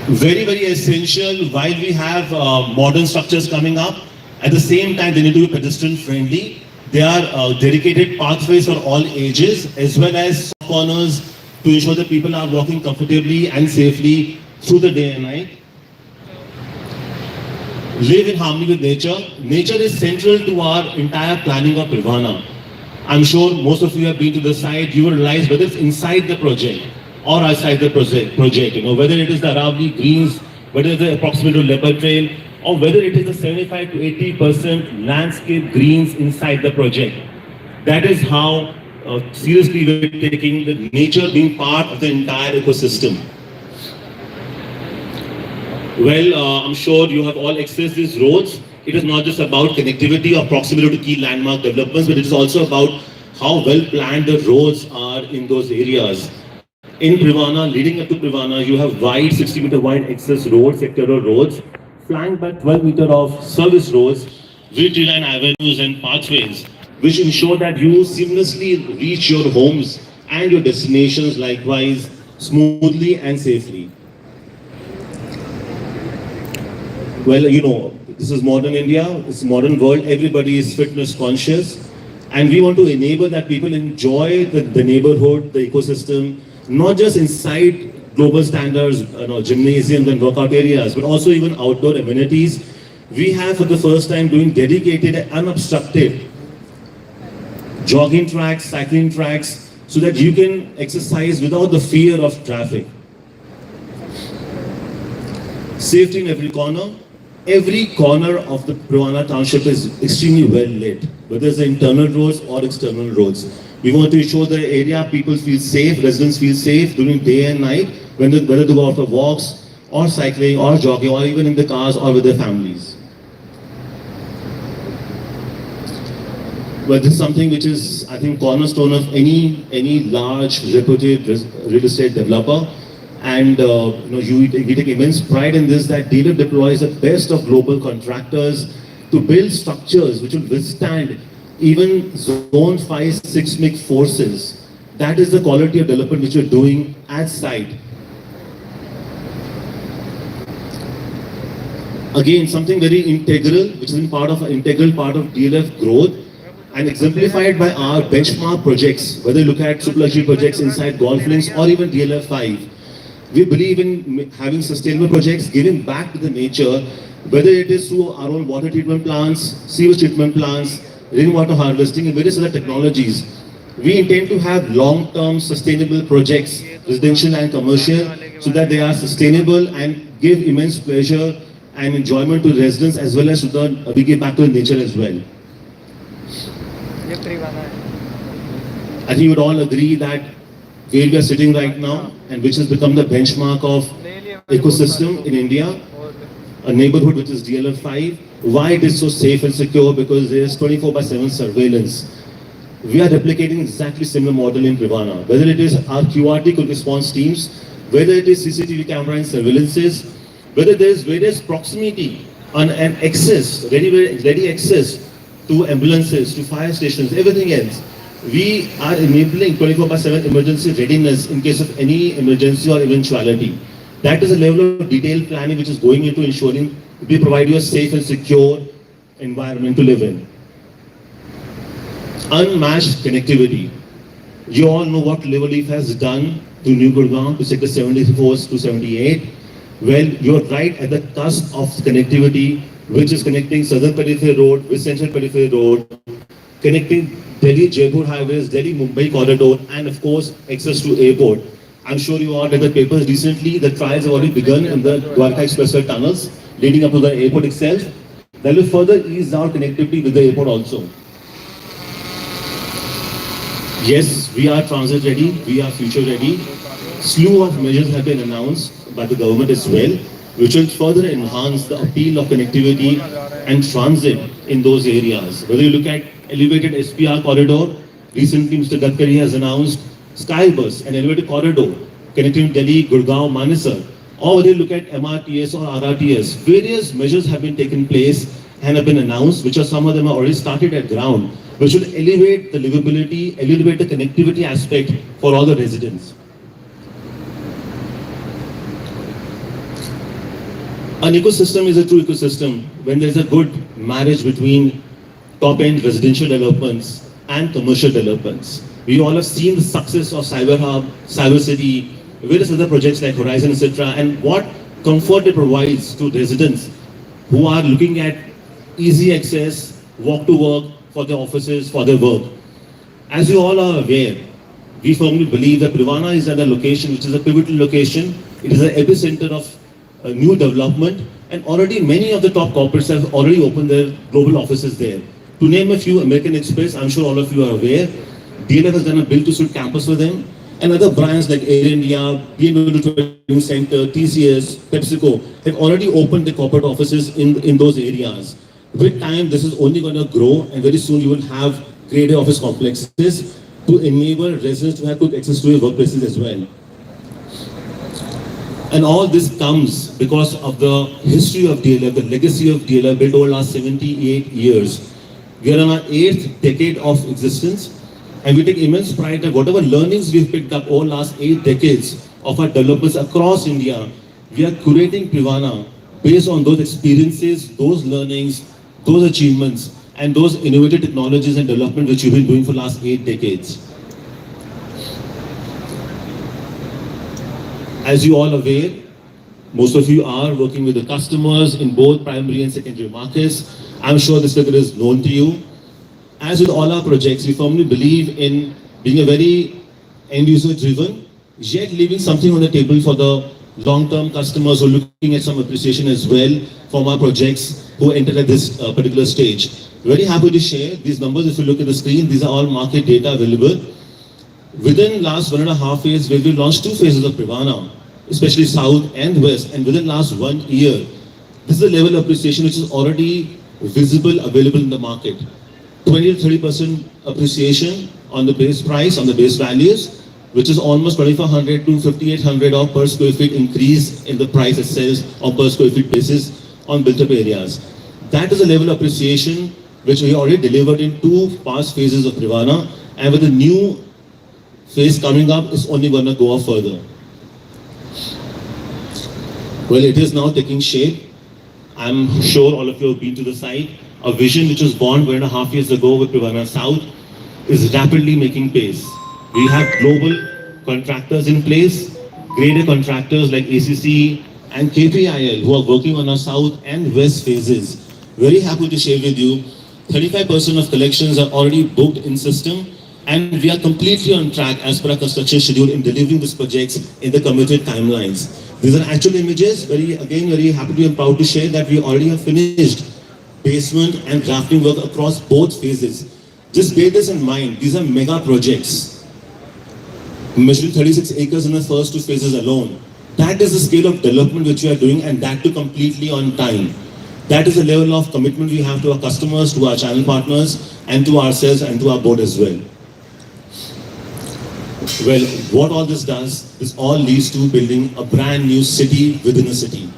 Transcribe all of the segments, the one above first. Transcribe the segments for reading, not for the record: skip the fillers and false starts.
Very, very essential. While we have modern structures coming up, at the same time they need to be pedestrian friendly. There are dedicated pathways for all ages, as well as corners to ensure that people are walking comfortably and safely through the day and night. Live in harmony with nature. Nature is central to our entire planning of Privana. I'm sure most of you have been to the site. You will realize whether it's inside the project or outside the project, whether it is the Aravali Greens, whether it's the approximate to Leopard Trail, or whether it is the 75 to 80% landscape greens inside the project. That is how seriously we're taking the nature being part of the entire ecosystem. Well, I'm sure you have all accessed these roads. It is not just about connectivity or proximity to key landmark developments, but it is also about how well planned the roads are in those areas. In Privana, leading up to Privana, you have wide 60-meter wide access roads, sectoral roads, flanked by 12-meter of service roads, with tree-line avenues and pathways, which ensure that you seamlessly reach your homes and your destinations likewise smoothly and safely. Well, this is modern India, it's modern world, everybody is fitness conscious, and we want to enable that people enjoy the neighborhood, the ecosystem, not just inside global standards, gymnasiums and workout areas, but also even outdoor amenities. We have for the first time doing dedicated, unobstructed jogging tracks, cycling tracks, so that you can exercise without the fear of traffic. Safety in every corner. Every corner of the Privana township is extremely well lit, whether it's the internal roads or external roads. We want to ensure the area people feel safe, residents feel safe during day and night, whether they go out for walks or cycling or jogging or even in the cars or with their families. Well, this is something which is, I think, cornerstone of any large reputed real estate developer. And we take immense pride in this, that DLF deploys the best of global contractors to build structures which will withstand even zone 5, 6 mix forces. That is the quality of development which we're doing at site. Again, something very integral, which is an integral part of DLF growth and exemplified by our benchmark projects, whether you look at super luxury projects inside golf links or even DLF 5. We believe in having sustainable projects, giving back to the nature, whether it is through our own water treatment plants, sewage treatment plants, rainwater harvesting, and various other technologies. We intend to have long-term sustainable projects, residential and commercial, so that they are sustainable and give immense pleasure and enjoyment to residents as well as to we give back to the nature as well. I think you would all agree that where we are sitting right now, and which has become the benchmark of ecosystem in India, a neighborhood which is DLF 5. Why it is so safe and secure? Because there is 24/7 surveillance. We are replicating exactly similar model in Privana. Whether it is our QRT quick response teams, whether it is CCTV camera and surveillances, whether there is various proximity and access, ready access to ambulances, to fire stations, everything else. We are enabling 24/7 emergency readiness in case of any emergency or eventuality. That is a level of detailed planning which is going into ensuring we provide you a safe and secure environment to live in. Unmatched connectivity. You all know what Leaf has done to New Gurgaon, to sector 74 to 78. Well, you're right at the cusp of connectivity, which is connecting Southern Periphery Road with Central Periphery Road, connecting Delhi-Jaipur highways, Delhi-Mumbai corridor, and of course, access to airport. I'm sure you all read the papers recently. The trials have already begun in the Dwarka Expressway tunnels leading up to the airport itself. That will further ease our connectivity with the airport also. Yes, we are transit ready, we are future ready. Slew of measures have been announced by the government as well, which will further enhance the appeal of connectivity and transit in those areas. Whether you look at elevated SPR corridor, recently Mr. Gadkari has announced Skybus, an elevated corridor connecting Delhi, Gurgaon, Manesar, or whether you look at MRTS or RRTS, various measures have been taken place and have been announced, which are some of them are already started at ground, which will elevate the livability, elevate the connectivity aspect for all the residents. An ecosystem is a true ecosystem when there's a good marriage between top-end residential developments and commercial developments. We all have seen the success of Cyber Hub, Cyber City, various other projects like Horizon, etc., and what comfort it provides to residents who are looking at easy access, walk to work for their offices, for their work. As you all are aware, we firmly believe that Privana is at a location which is a pivotal location. It is an epicenter of new development, and already many of the top corporates have already opened their global offices there. To name a few, American Express, I'm sure all of you are aware, DLF has done a build-to-suit campus for them, and other brands like Air India, BMW Training Center, TCS, PepsiCo have already opened their corporate offices in those areas. With time, this is only going to grow, and very soon you will have grade A office complexes to enable residents to have quick access to your workplaces as well. And all this comes because of the history of DLF, the legacy of DLF built over the last 78 years. We are in our 8th decade of existence, and we take immense pride that whatever learnings we've picked up over the last 8 decades of our developers across India, we are curating Privana based on those experiences, those learnings, those achievements, and those innovative technologies and development which we've been doing for the last 8 decades. As you all aware, most of you are working with the customers in both primary and secondary markets. I'm sure this figure is known to you. As with all our projects, we firmly believe in being a very end-user driven, yet leaving something on the table for the long-term customers who are looking at some appreciation as well from our projects who enter at this particular stage. Very happy to share these numbers. If you look at the screen, these are all market data available. Within last 1.5 years, we launched 2 phases of Privana, especially South and West, and within last 1 year, this is the level of appreciation which is already visible, available in the market. 20 to 30% appreciation on the base price, on the base values, which is almost 2,400 to 5,800 or per square feet increase in the price itself or per square feet basis on built-up areas. That is the level of appreciation which we already delivered in 2 past phases of Privana, and with the new phase coming up, it's only going to go up further. Well, it is now taking shape. I'm sure all of you have been to the site. A vision which was born 1.5 years ago with Privana South is rapidly making pace. We have global contractors in place, grade A contractors like ACC and KPIL who are working on our South and West phases. Very happy to share with you, 35% of collections are already booked in system, and we are completely on track as per our construction schedule in delivering these projects in the committed timelines. These are actual images. Very happy and proud to share that we already have finished basement and drafting work across both phases. Just bear this in mind, these are mega projects. Measuring 36 acres in the first 2 phases alone. That is the scale of development which we are doing, and that too completely on time. That is the level of commitment we have to our customers, to our channel partners, and to ourselves and to our board as well. Well, what all this does, this all leads to building a brand new city within a city.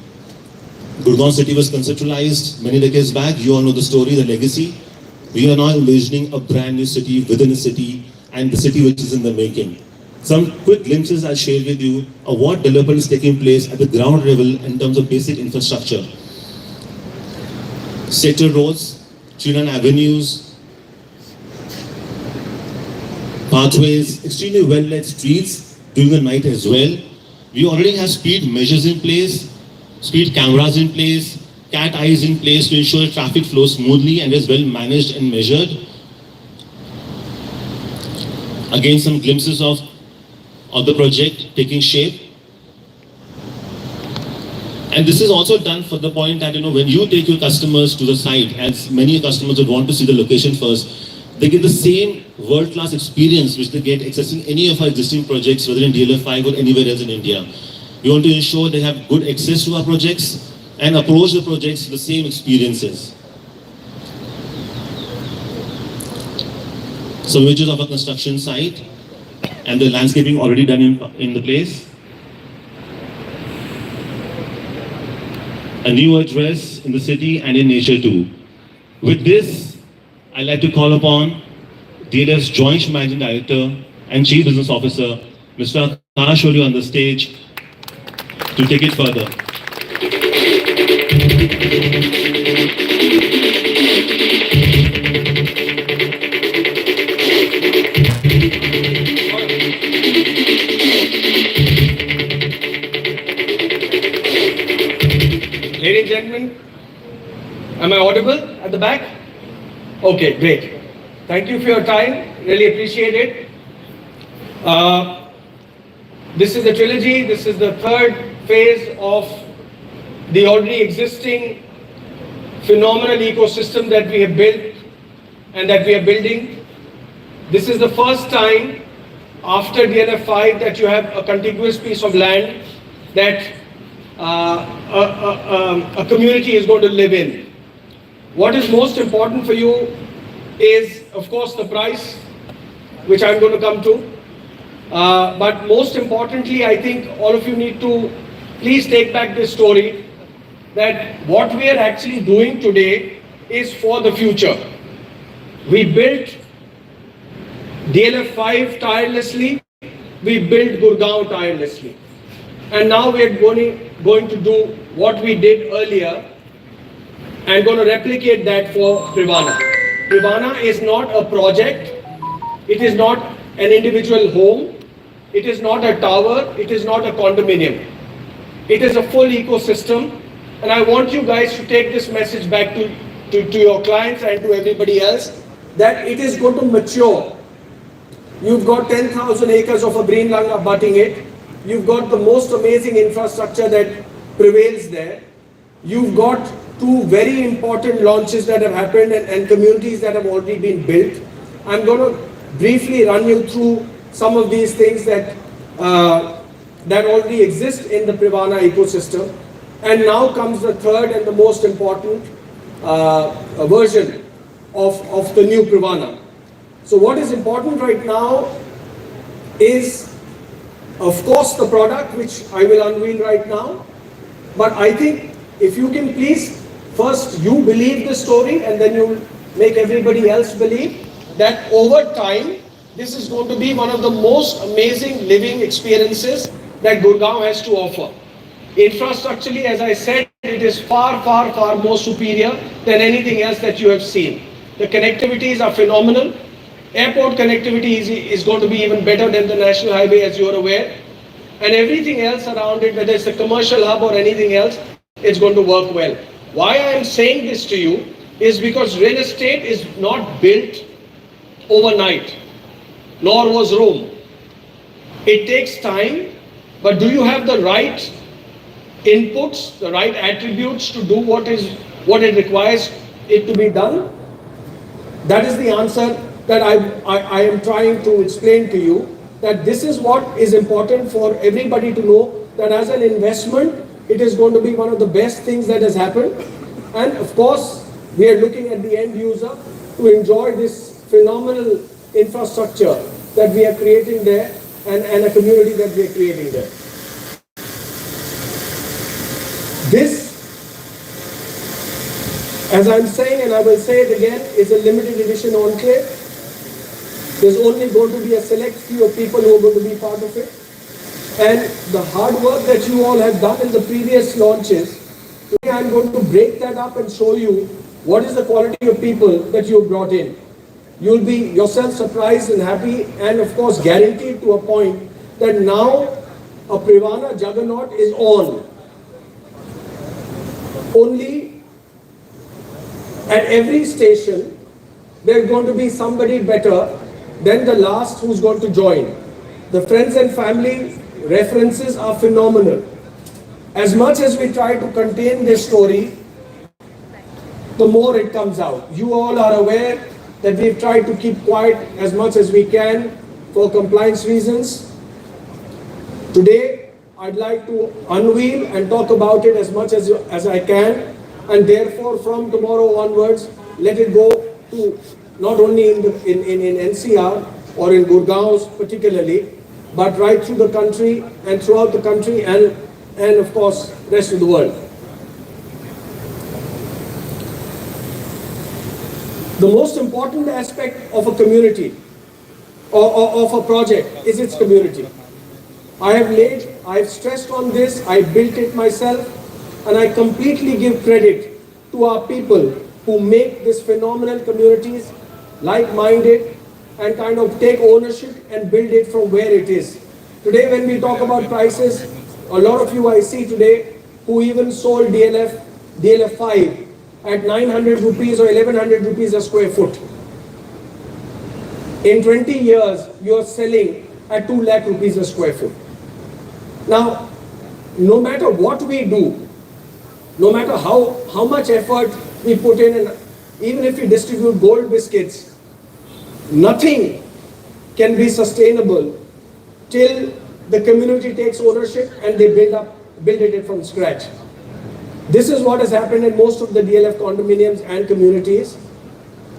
Gurgaon city was conceptualized many decades back. You all know the story, the legacy. We are now envisioning a brand new city within a city, and the city which is in the making. Some quick glimpses I'll share with you of what development is taking place at the ground level in terms of basic infrastructure. Sector roads, 39 avenues, pathways, extremely well-lit streets during the night as well. We already have speed measures in place, speed cameras in place, cat eyes in place to ensure traffic flows smoothly and is well managed and measured. Again, some glimpses of the project taking shape. And this is also done for the point that, when you take your customers to the site, as many customers would want to see the location first, they get the same world-class experience which they get accessing any of our existing projects, whether in DLF 5 or anywhere else in India. We want to ensure they have good access to our projects and approach the projects with the same experiences. Some images of a construction site and the landscaping already done in the place. A new address in the city and in nature too. With this, I'd like to call upon DLF's Joint Managing Director and Chief Business Officer, Mr. Akash Oli on the stage to take it further. Ladies and gentlemen, am I audible at the back? Okay, great. Thank you for your time. Really appreciate it. This is the trilogy. This is the third phase of the already existing phenomenal ecosystem that we have built and that we are building. This is the first time after DLF 5 that you have a contiguous piece of land that a community is going to live in. What is most important for you is, of course, the price, which I'm going to come to. But most importantly, I think all of you need to please take back this story that what we are actually doing today is for the future. We built DLF 5 tirelessly, we built Gurgaon tirelessly. And now we are going to do what we did earlier and going to replicate that for Privana. Privana is not a project, it is not an individual home, it is not a tower, it is not a condominium. It is a full ecosystem, and I want you guys to take this message back to your clients and to everybody else that it is going to mature. You've got 10,000 acres of a green lung abutting it. You've got the most amazing infrastructure that prevails there. You've got two very important launches that have happened and communities that have already been built. I'm going to briefly run you through some of these things that already exist in the Privana ecosystem. And now comes the third and the most important version of the new Privana. So what is important right now is, of course, the product, which I will unveil right now. But I think if you can please, first you believe the story and then you make everybody else believe that over time, this is going to be one of the most amazing living experiences that Gurgaon has to offer. Infrastructurally, as I said, it is far, far, far more superior than anything else that you have seen. The connectivities are phenomenal. Airport connectivity is going to be even better than the national highway, as you are aware. And everything else around it, whether it's a commercial hub or anything else, it's going to work well. Why I am saying this to you is because real estate is not built overnight, nor was Rome. It takes time, but do you have the right inputs, the right attributes to do what it requires it to be done? That is the answer that I am trying to explain to you, that this is what is important for everybody to know, that as an investment, it is going to be one of the best things that has happened. And of course, we are looking at the end user to enjoy this phenomenal infrastructure that we are creating there and a community that we are creating there. This, as I'm saying, and I will say it again, is a limited edition enclave. There's only going to be a select few of people who are going to be part of it. And the hard work that you all have done in the previous launches, today I'm going to break that up and show you what is the quality of people that you have brought in. You'll be yourself surprised and happy, and of course guaranteed to a point that now a Privana juggernaut is on. Only at every station, there's going to be somebody better than the last who's going to join. The friends and family references are phenomenal. As much as we try to contain this story, the more it comes out. You all are aware that we've tried to keep quiet as much as we can for compliance reasons. Today, I'd like to unveil and talk about it as much as I can, and therefore from tomorrow onwards, let it go to not only in NCR or in Gurgaon particularly, but right through the country and throughout the country and of course rest of the world. The most important aspect of a community or of a project is its community. I have stressed on this, I built it myself, and I completely give credit to our people who make this phenomenal communities like-minded and kind of take ownership and build it from where it is. Today when we talk about prices, a lot of you I see today who even sold DLF 5 at 900 rupees or 1100 rupees a square foot. In 20 years, you are selling at 2 lakh rupees a square foot. Now, no matter what we do, no matter how much effort we put in, and even if we distribute gold biscuits, nothing can be sustainable till the community takes ownership and they build it from scratch. This is what has happened in most of the DLF condominiums and communities,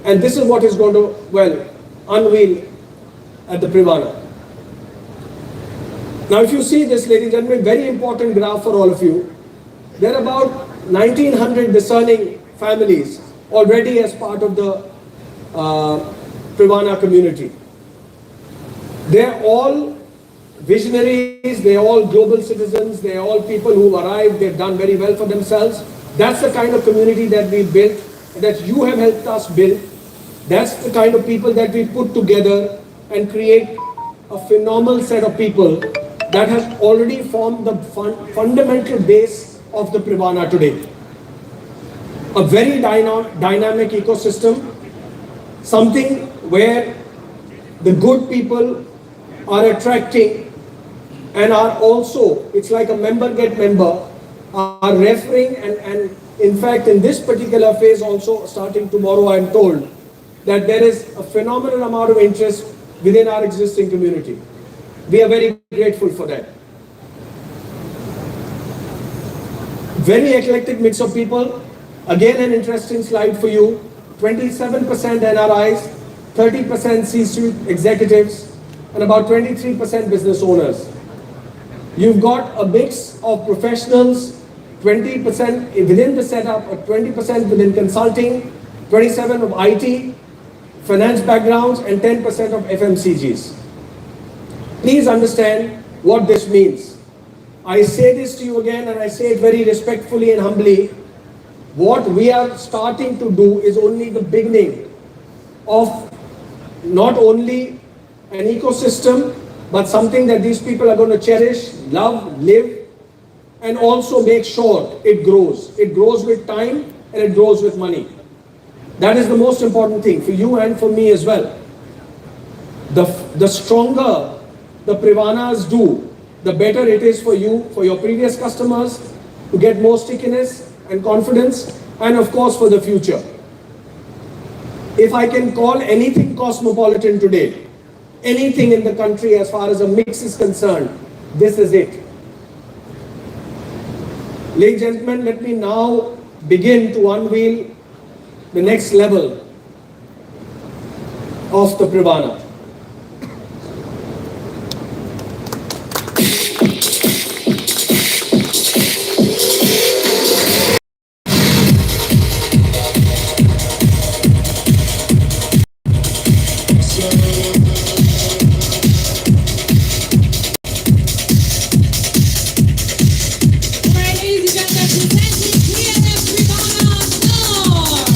and this is what is going to, well, unveil at the Privana. Now if you see this, ladies and gentlemen, very important graph for all of you. There are about 1900 discerning families already as part of the Privana community. They're all visionaries, they're all global citizens, they're all people who arrived, they've done very well for themselves. That's the kind of community that we built, that you have helped us build. That's the kind of people that we put together and create a phenomenal set of people that has already formed the fundamental base of the Privana today. A very dynamic ecosystem, something where the good people are attracting and are also, it's like a member get member, are referring and in fact in this particular phase also starting tomorrow I am told that there is a phenomenal amount of interest within our existing community. We are very grateful for that. Very eclectic mix of people. Again an interesting slide for you. 27% NRIs, 30% C-suite executives, and about 23% business owners. You've got a mix of professionals, 20% within the setup, 20% within consulting, 27% of IT, finance backgrounds, and 10% of FMCGs. Please understand what this means. I say this to you again, and I say it very respectfully and humbly. What we are starting to do is only the beginning of not only an ecosystem, but something that these people are going to cherish, love, live, and also make sure it grows. It grows with time and it grows with money. That is the most important thing for you and for me as well. The stronger the Privanas do, the better it is for you, for your previous customers, to get more stickiness and confidence, and of course for the future. If I can call anything cosmopolitan today, anything in the country as far as a mix is concerned, this is it. Ladies and gentlemen, let me now begin to unveil the next level of the Privana. Ladies and gentlemen, presenting DLF Privana North.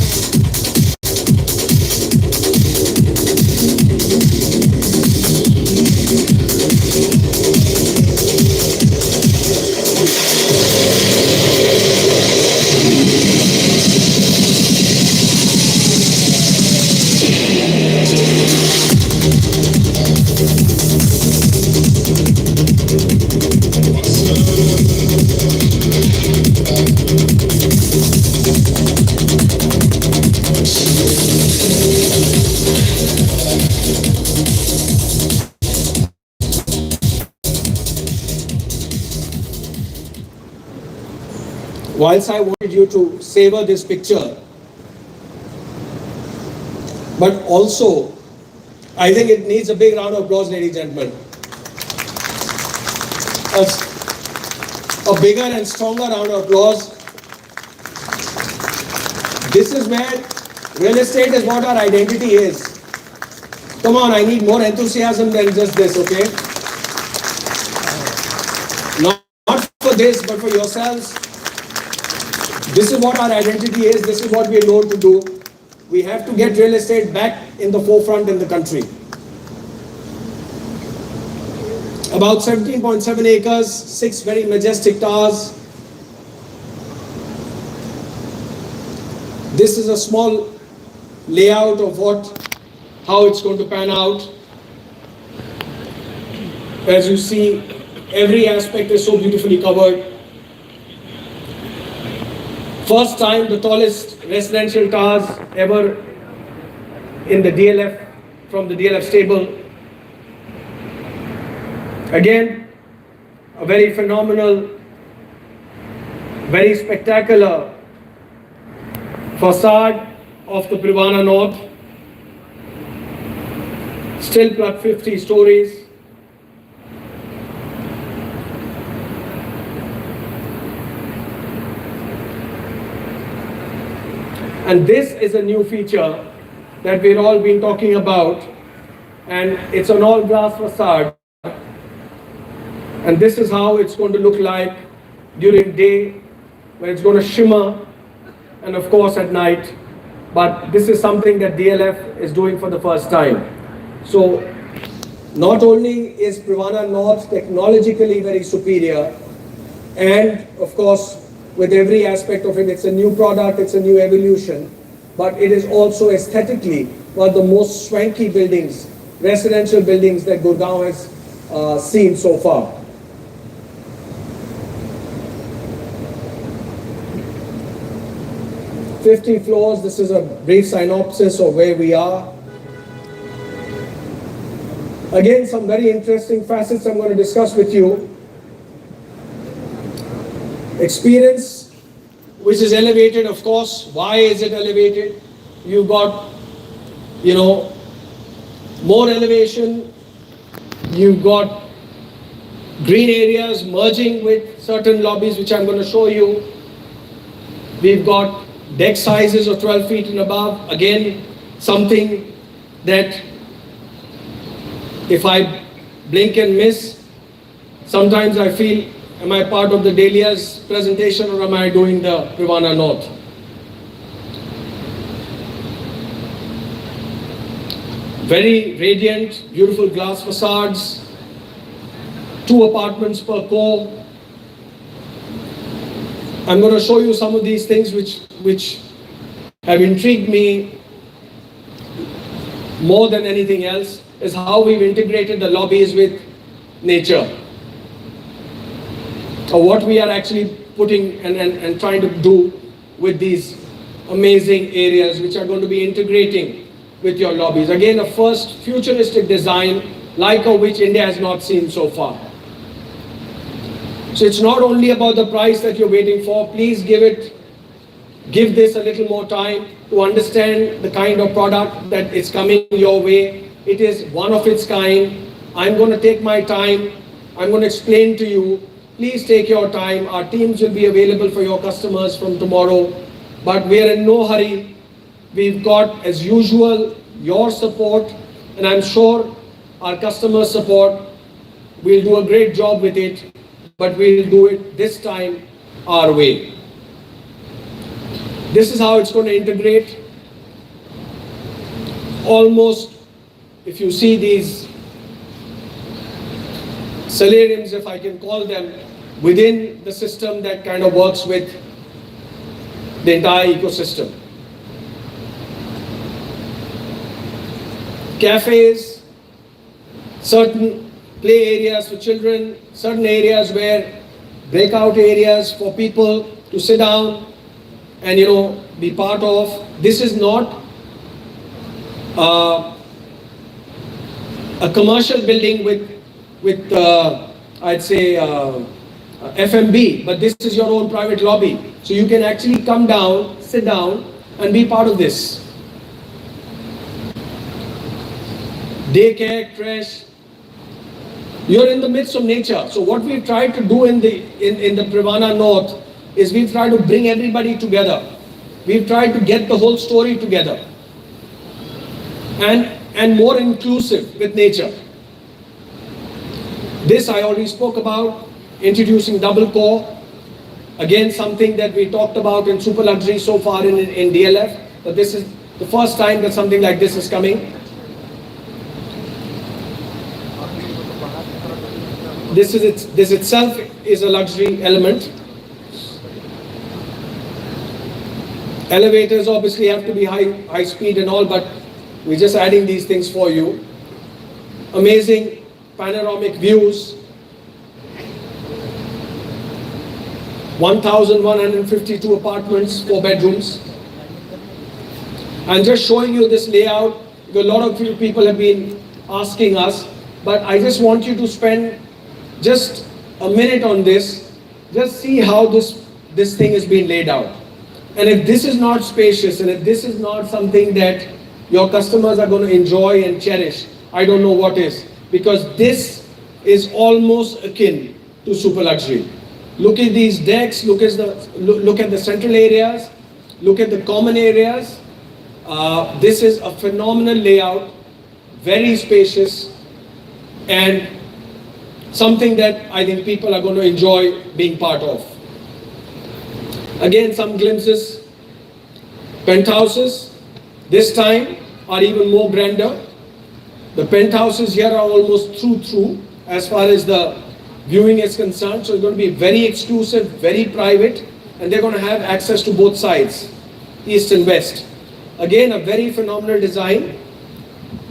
Whilst I wanted you to savor this picture, but also I think it needs a big round of applause, ladies and gentlemen. A bigger and stronger round of applause. This is where real estate is what our identity is. Come on, I need more enthusiasm than just this, okay? Not for this, but for yourselves. This is what our identity is. This is what we are known to do. We have to get real estate back in the forefront in the country. About 17.7 acres, 6 very majestic towers. This is a small layout of how it's going to pan out. As you see, every aspect is so beautifully covered. First time, the tallest residential towers ever in the DLF, from the DLF stable. Again, a very phenomenal, very spectacular facade of the Privana North. Still plus 50 stories. And this is a new feature that we've all been talking about, and it's an all glass facade. And this is how it's going to look like during day, when it's going to shimmer, and of course at night. But this is something that DLF is doing for the first time. So not only is Privana North technologically very superior, and of course with every aspect of it, it's a new product, it's a new evolution, but it is also aesthetically one of the most swanky buildings, residential buildings that Gurgaon has seen so far. "50 floors, this is a brief synopsis of where we are. Again, some very interesting facets I'm going to discuss with you. Experience, which is elevated, of course. Why is it elevated? You've got, more elevation. You've got green areas merging with certain lobbies, which I'm going to show you. We've got deck sizes of 12 feet and above. Again, something that if I blink and miss, sometimes I feel, am I part of the Dahlia's presentation or am I doing the Privana North? Very radiant, beautiful glass facades, 2 apartments per core. I'm going to show you some of these things which have intrigued me more than anything else, is how we've integrated the lobbies with nature. Or what we are actually putting and trying to do with these amazing areas which are going to be integrating with your lobbies. Again, a first futuristic design like of which India has not seen so far. So it's not only about the price that you're waiting for. Please give this a little more time to understand the kind of product that is coming your way. It is one of its kind. I'm going to take my time. I'm going to explain to you. Please take your time. Our teams will be available for your customers from tomorrow. But we're in no hurry. We've got, as usual, your support, and I'm sure our customer support. We'll do a great job with it, but we'll do it this time our way. This is how it's going to integrate. Almost, if you see these solariums, if I can call them, within the system that kind of works with the entire ecosystem. Cafes, certain play areas for children, certain areas where breakout areas for people to sit down and be part of. This is not a commercial building with I'd say F&B, but this is your own private lobby. So you can actually come down, sit down and be part of this. Daycare, creche, you're in the midst of nature. So what we've tried to do in the Privana North is we've tried to bring everybody together. We've tried to get the whole story together and more inclusive with nature. This I already spoke about, introducing double core. Again, something that we talked about in super luxury so far in DLF, but this is the first time that something like this is coming. This itself is a luxury element. Elevators obviously have to be high speed and all, but we're just adding these things for you. Amazing panoramic views. 1,152 apartments, 4 bedrooms. I'm just showing you this layout. A lot of you people have been asking us, but I just want you to spend just a minute on this. Just see how this thing is being laid out. And if this is not spacious, and if this is not something that your customers are going to enjoy and cherish, I don't know what is. Because this is almost akin to super luxury. Look at these decks, look at the central areas, look at the common areas. This is a phenomenal layout, very spacious, and something that I think people are going to enjoy being part of. Again, some glimpses. Penthouses, this time, are even more grander. The penthouses here are almost through as far as the viewing is concerned. So it's going to be very exclusive, very private, and they're going to have access to both sides, east and west. Again, a very phenomenal design,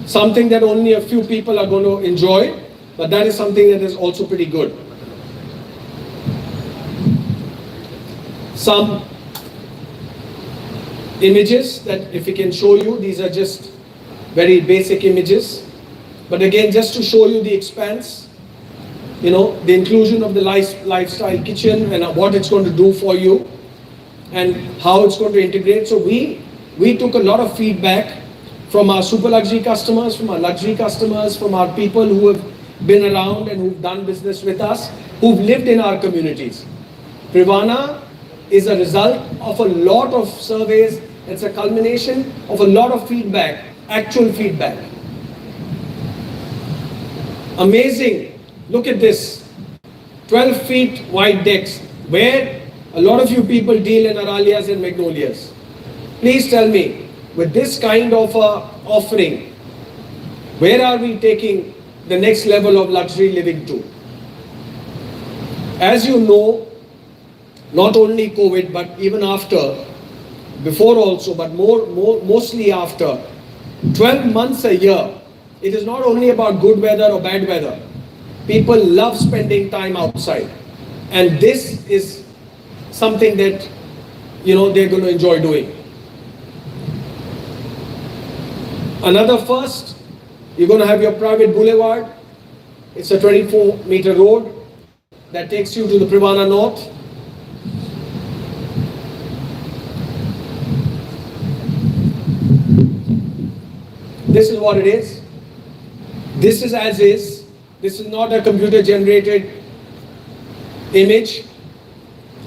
something that only a few people are going to enjoy, but that is something that is also pretty good. Some images that if we can show you, these are just very basic images, but again, just to show you the expanse, you know, the inclusion of the lifestyle kitchen and what it's going to do for you and how it's going to integrate. So we took a lot of feedback from our super luxury customers, from our luxury customers, from our people who have been around and who've done business with us, who've lived in our communities. Privana is a result of a lot of surveys. It's a culmination of a lot of feedback, actual feedback. Amazing. Look at this. 12 feet wide decks, where a lot of you people deal in Aralias and Magnolias. Please tell me, with this kind of offering, where are we taking the next level of luxury living to? As you know, not only COVID, but even after, before also, but mostly after, 12 months a year, it is not only about good weather or bad weather. People love spending time outside. And this is something that, you know, they're going to enjoy doing. Another first, you're going to have your private boulevard. It's a 24-meter road that takes you to the Privana North. This is what it is. This is as is. This is not a computer-generated image.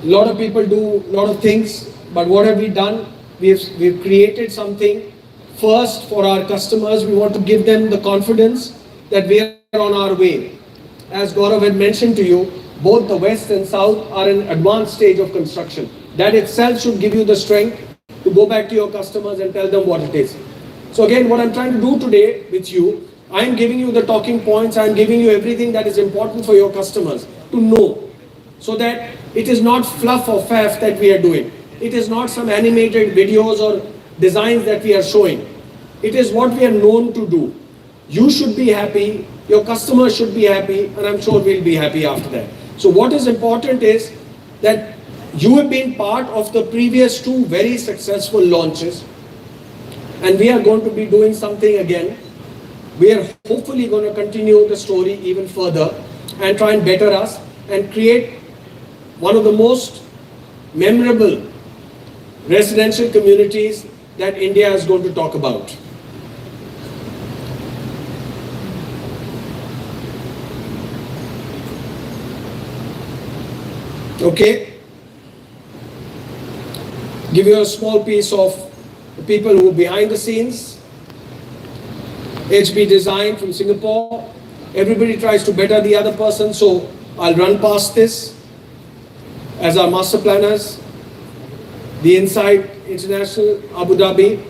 A lot of people do a lot of things, but what have we done? We've created something first for our customers. We want to give them the confidence that we are on our way. As Gaurav had mentioned to you, both the west and south are in advanced stage of construction. That itself should give you the strength to go back to your customers and tell them what it is. So again, what I'm trying to do today with you, I'm giving you the talking points, I'm giving you everything that is important for your customers to know, so that it is not fluff or faff that we are doing. It is not some animated videos or designs that we are showing. It is what we are known to do. You should be happy, your customers should be happy, and I'm sure we'll be happy after that. So what is important is that you have been part of the previous 2 very successful launches, and we are going to be doing something again. We are hopefully going to continue the story even further and try and better us and create one of the most memorable residential communities that India is going to talk about. Okay? Give you a small piece of the people who are behind the scenes. HB Design from Singapore. Everybody tries to better the other person, so I'll run past this. as our master planners. The Inside International, Abu Dhabi,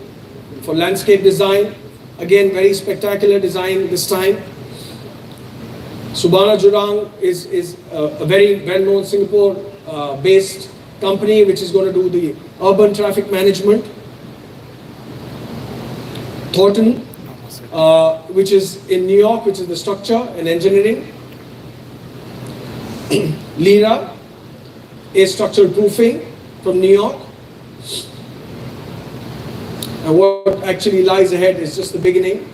for landscape design. Again, very spectacular design this time. Subhana Jurang is a very well-known Singapore-based company which is going to do the urban traffic management. Thornton, which is in New York, which is the structure and engineering. Lira is structural proofing from New York. And what actually lies ahead is just the beginning.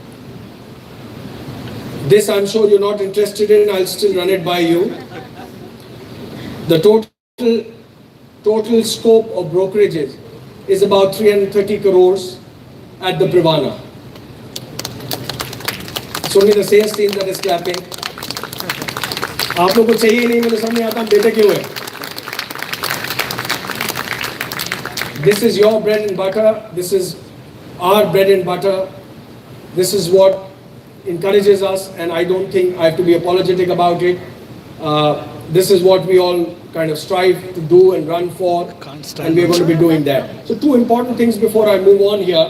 This I'm sure you're not interested in, I'll still run it by you. The total scope of brokerages is about 330 crores at the Privana. It's only the sales team that is clapping. आप लोगों को चाहिए नहीं, मुझे समझ नहीं आता देते क्यों है? This is your bread and butter. This is our bread and butter. This is what encourages us, and I don't think I have to be apologetic about it. This is what we all kind of strive to do and run for, and we're going to be doing that. So two important things before I move on here.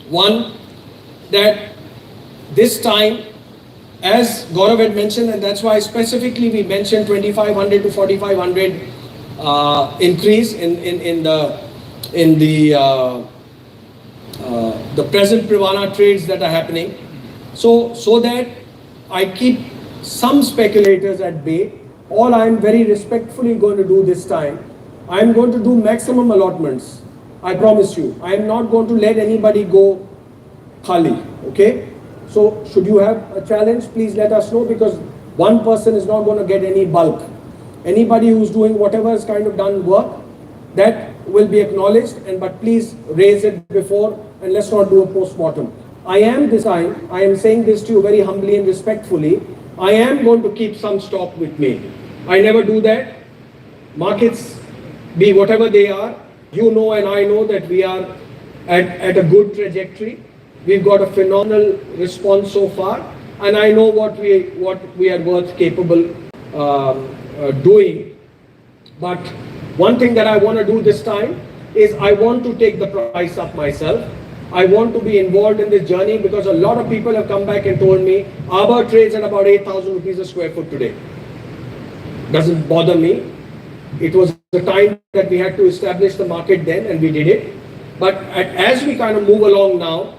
One, that this time, as Gaurav had mentioned, and that's why specifically we mentioned 2,500 to 4,500 increase in the present Privana trades that are happening. So that I keep some speculators at bay. All I am very respectfully going to do this time, I am going to do maximum allotments. I promise you. I am not going to let anybody go khali. Okay? So should you have a challenge, please let us know, because one person is not going to get any bulk. Anybody who's doing whatever is kind of done work, that will be acknowledged, but please raise it before, and let's not do a post-mortem. I am saying this to you very humbly and respectfully, I am going to keep some stock with me. I never do that. Markets, be whatever they are, you know and I know that we are at a good trajectory. We've got a phenomenal response so far, and I know what we are worth capable doing. But one thing that I want to do this time is I want to take the price up myself. I want to be involved in this journey, because a lot of people have come back and told me Arbor trades at about 8,000 rupees a square foot today. Doesn't bother me. It was the time that we had to establish the market then, and we did it. But as we kind of move along now,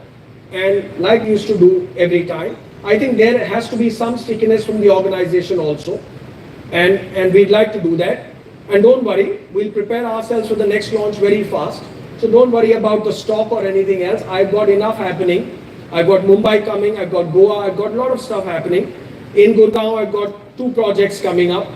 and like we used to do every time, I think there has to be some stickiness from the organization also, and we'd like to do that. And don't worry, we'll prepare ourselves for the next launch very fast. So don't worry about the stock or anything else. I've got enough happening. I've got Mumbai coming, I've got Goa, I've got a lot of stuff happening. In Gurgaon, I've got 2 projects coming up.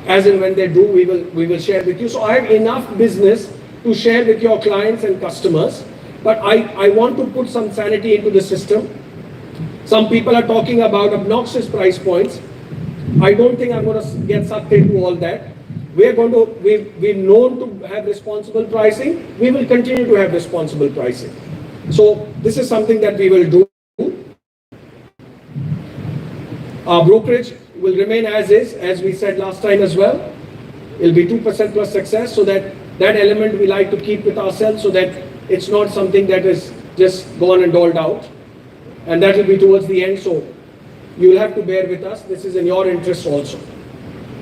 As and when they do, we will share with you. So I have enough business to share with your clients and customers. But I want to put some sanity into the system. Some people are talking about obnoxious price points. I don't think I'm going to get sucked into all that. We're known to have responsible pricing. We will continue to have responsible pricing. So this is something that we will do. Our brokerage will remain as is, as we said last time as well. It'll be 2% plus success, so that element we like to keep with ourselves, so that it's not something that is just gone and doled out. And that will be towards the end, so you'll have to bear with us. This is in your interest also.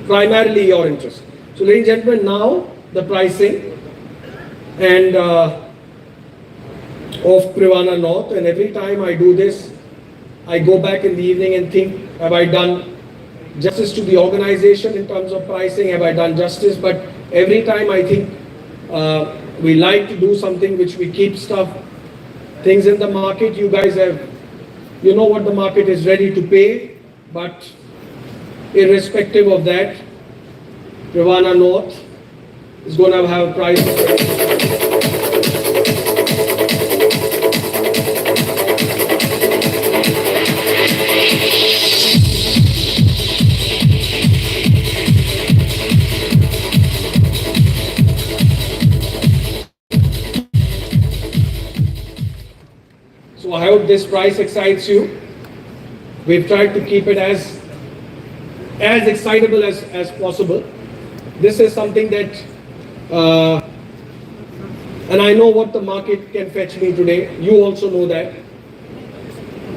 Primarily your interest. So ladies and gentlemen, now the pricing and of Privana North, and every time I do this, I go back in the evening and think, have I done justice to the organization in terms of pricing? Have I done justice? But every time I think we like to do something which we keep things in the market. You guys you know what the market is ready to pay, but irrespective of that, Privana North is going to have a price. So I hope this price excites you. We've tried to keep it as excitable as possible. this is something that, and I know what the market can fetch me today. You also know that.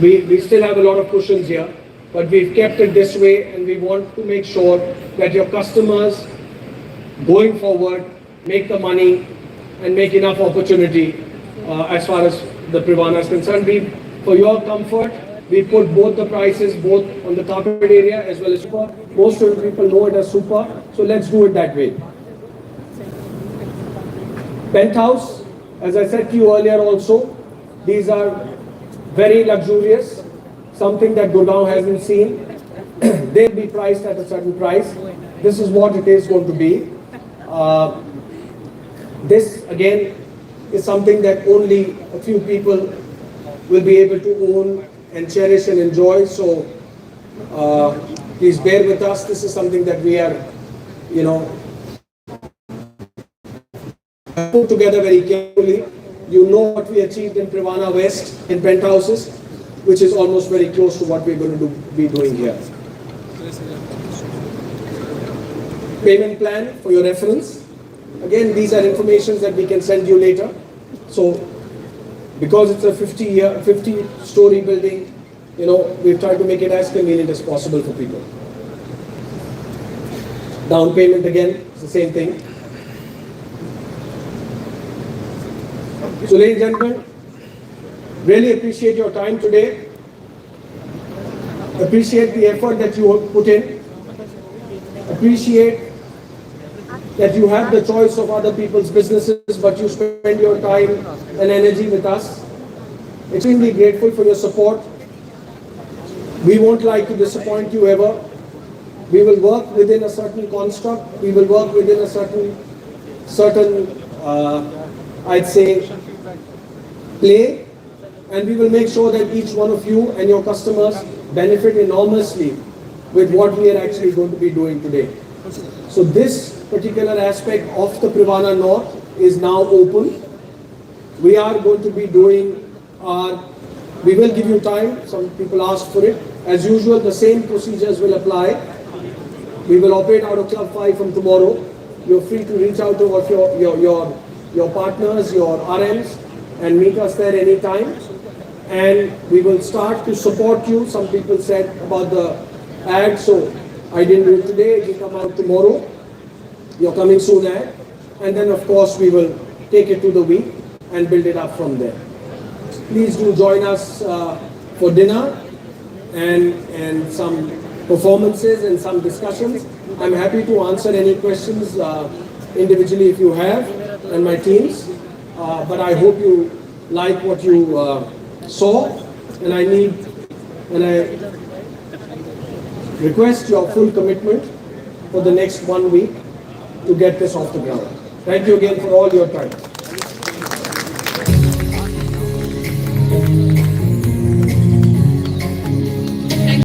We still have a lot of cushions here, but we've kept it this way, and we want to make sure that your customers going forward make the money and make enough opportunity as far as the Privana is concerned. For your comfort, we put both the prices both on the carpet area as well as super. Most of the people know it as super, so let's do it that way. Penthouse, as I said to you earlier also, these are very luxurious, something that Gurgaon hasn't seen. They'll be priced at a certain price. This is what it is going to be. This again is something that only a few people will be able to own and cherish and enjoy. So please bear with us. This is something that we are, put together very carefully. You know what we achieved in Privana West in penthouses, which is almost very close to what we're going to be doing here. Payment plan for your reference. Again, these are informations that we can send you later. So, because it's a 50-story building, we've tried to make it as convenient as possible for people. Down payment again, it's the same thing. So, ladies and gentlemen, really appreciate your time today. Appreciate the effort that you have put in. Appreciate that you have the choice of other people's businesses, but you spend your time and energy with us. Extremely grateful for your support. We won't like to disappoint you ever. We will work within a certain construct. We will work within a certain I'd say, play, and we will make sure that each one of you and your customers benefit enormously with what we are actually going to be doing today. So this particular aspect of the Privana North is now open. We are going to be doing we will give you time. Some people ask for it. As usual, the same procedures will apply. We will operate out of Club 5 from tomorrow. You're free to reach out to your partners, your RMs, and meet us there anytime. And we will start to support you. Some people said about the ad, so I didn't do it today. It will come out tomorrow. You're coming soon ad. And then of course we will take it to the week and build it up from there. Please do join us for dinner and some performances and some discussions. I'm happy to answer any questions individually if you have, and my teams. But I hope you like what you saw, and I request your full commitment for the next 1 week to get this off the ground. Thank you again for all your time.